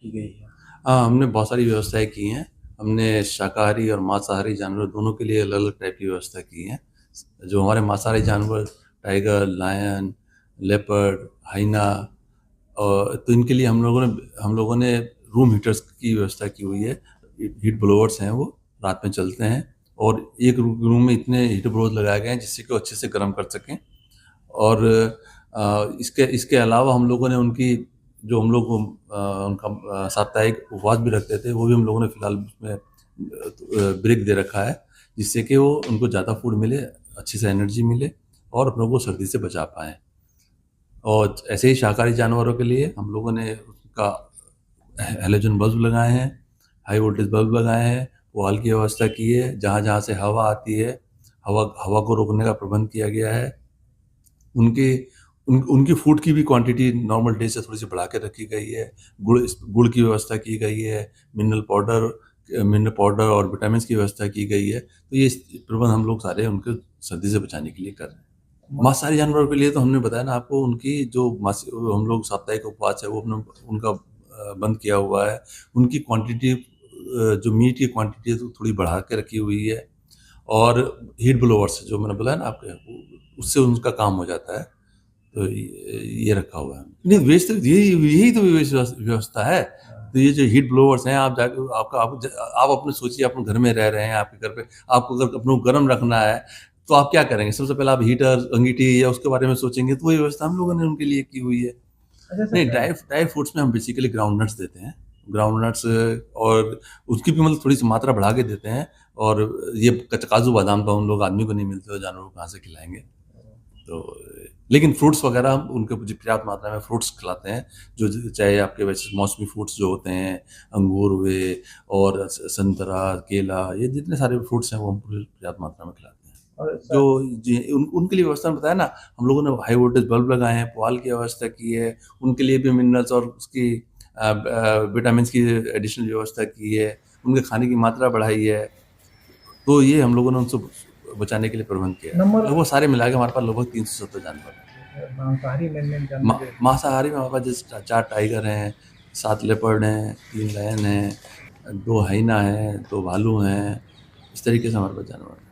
की गई है? हाँ, हमने बहुत सारी व्यवस्थाएँ की हैं। हमने शाकाहारी और मांसाहारी जानवर दोनों के लिए अलग-अलग टाइप की व्यवस्था की है। जो हमारे मांसाहारी जानवर टाइगर, लायन, लेपर्ड, हाइना तो इनके लिए हम लोगों ने रूम हीटर्स की व्यवस्था की हुई है। हीट ब्लोअर्स हैं वो, रात में चलते हैं और एक रूम में इतने हीट ब्लोअर्स लगाए गए हैं जिससे कि वो अच्छे से गर्म कर सकें। और इसके इसके अलावा हम लोगों ने उनकी जो हम लोग उनका साप्ताहिक उपवास भी रखते थे, वो भी हम लोगों ने फिलहाल उसमें ब्रेक दे रखा है, जिससे कि वो उनको ज़्यादा फूड मिले, अच्छी से एनर्जी मिले और अपनों को सर्दी से बचा पाएँ। और ऐसे ही शाकाहारी जानवरों के लिए हम लोगों ने उनका हैलोजन बल्ब लगाए हैं, हाई वोल्टेज बल्ब लगाए हैं, पुआल की व्यवस्था की है, जहाँ-जहाँ से हवा आती है, हवा हवा को रोकने का प्रबंध किया गया है। उनके उनकी फूड की भी क्वांटिटी नॉर्मल डे से थोड़ी-सी बढ़ा के रखी गई है। गुड़ की व्यवस्था की गई है, मिनरल पाउडर और विटामिन्स की व्यवस्था की गई है। तो ये प्रबंध हम लोग सारे उनको सर्दी से बचाने के लिए कर रहे हैं। मांसाहारी जानवरों के लिए तो हमने बताया ना आपको, उनकी जो हम लोग साप्ताहिक उपवास है वो अपना उनका बंद किया हुआ है। उनकी क्वांटिटी जो मीट की क्वांटिटी है तो थोड़ी बढ़ा के रखी हुई है और हीट ब्लोअर्स जो मैंने बताया ना आपको, उससे उनका काम हो जाता है। तो ये रखा हुआ है। नहीं, वेस्ट यही यही तो वेस्ट व्यवस्था है। तो ये जो हीट ब्लोअर्स हैं, आप जाके आपका आप अपने सोचिए, अपने घर में रह रहे हैं, आपके घर पे आपको अगर अपने को गर्म रखना है, तो आप क्या करेंगे? सबसे पहले आप हीटर, अंगीठी या उसके बारे में सोचेंगे, तो वही व्यवस्था हम लोगों ने उनके लिए की हुई है। अच्छा नहीं, सर। ड्राई ड्राई फ्रूट्स में हम बेसिकली ग्राउंड नट्स देते हैं। ग्राउंड नट्स और उसकी भी मतलब थोड़ी-सी मात्रा बढ़ा के देते हैं और ये काजू बादाम तो हम लोग आदमी को नहीं मिलते, तो जानवरों को कहाँ से खिलाएँगे? तो लेकिन फ्रूट्स वगैरह हम उनको पर्याप्त मात्रा में फ्रूट्स खिलाते हैं, जो चाहे आपके वैसे मौसमी फ्रूट्स जो होते हैं, अंगूर हुए और संतरा, केला, ये जितने सारे फ्रूट्स हैं वो हम पूरी पर्याप्त मात्रा में खिलाते हैं। और जो सर। जी उनके लिए व्यवस्था बताया ना, हम लोगों ने हाई वोल्टेज बल्ब लगाए हैं, पुआल की व्यवस्था की है, उनके लिए भी मिनरल्स और उसकी विटामिन की एडिशनल व्यवस्था की है, उनके खाने की मात्रा बढ़ाई है। तो ये हम लोगों ने उनसे बचाने के लिए प्रबंध किया है। नंबर लगभग सारे मिला के हमारे पास लगभग 370 जानवर हैं। मांसाहारी में जानना चाहिए। मांसाहारी में हमारे पास जैसे 4 टाइगर हैं, 7 लेपर्ड हैं, 3 लायन हैं, 2 हाइना हैं, 2 भालू हैं, इस तरीके से हमारे पास जानवर हैं।